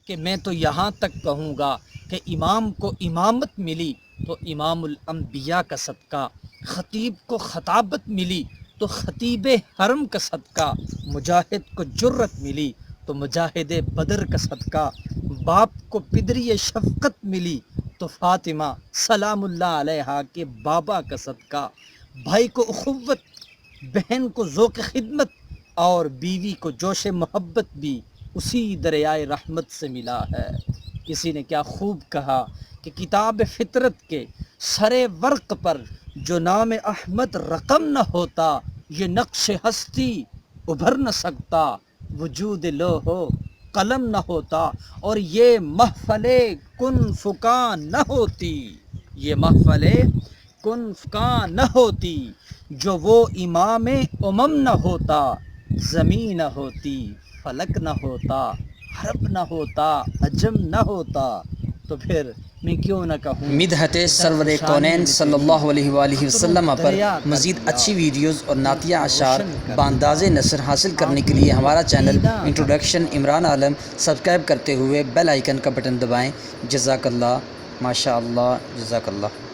کہ میں تو یہاں تک کہوں گا کہ امام کو امامت ملی تو امام الانبیاء کا صدقہ، خطیب کو خطابت ملی تو خطیب حرم کا صدقہ، مجاہد کو جرت ملی تو مجاہد بدر کا صدقہ، باپ کو پدری شفقت ملی تو فاطمہ سلام اللہ علیہا کے بابا کا صدقہ، بھائی کو اخوت، بہن کو ذوق خدمت اور بیوی کو جوش محبت بھی اسی دریائے رحمت سے ملا ہے۔ کسی نے کیا خوب کہا کہ کتاب فطرت کے سرے ورق پر جو نام احمد رقم نہ ہوتا، یہ نقش ہستی ابھر نہ سکتا، وجود لوح قلم نہ ہوتا اور یہ محفل کن فکاں نہ ہوتی، یہ محفل کن فکاں نہ ہوتی، جو وہ امام امم نہ ہوتا، زمین نہ ہوتی، فلک نہ ہوتا، عرب نہ ہوتا، عجم نہ ہوتا، تو پھر میں کیوں نہ کہوں مدحت سرور کونین صلی اللہ علیہ وآلہ وسلم پر مزید اچھی ویڈیوز اور نعتیہ اشعار بانداز نثر حاصل کرنے کے لیے ہمارا چینل انٹروڈکشن عمران عالم سبسکرائب کرتے ہوئے بیل آئیکن کا بٹن دبائیں۔ جزاک اللہ، ماشاء اللہ، جزاک اللہ۔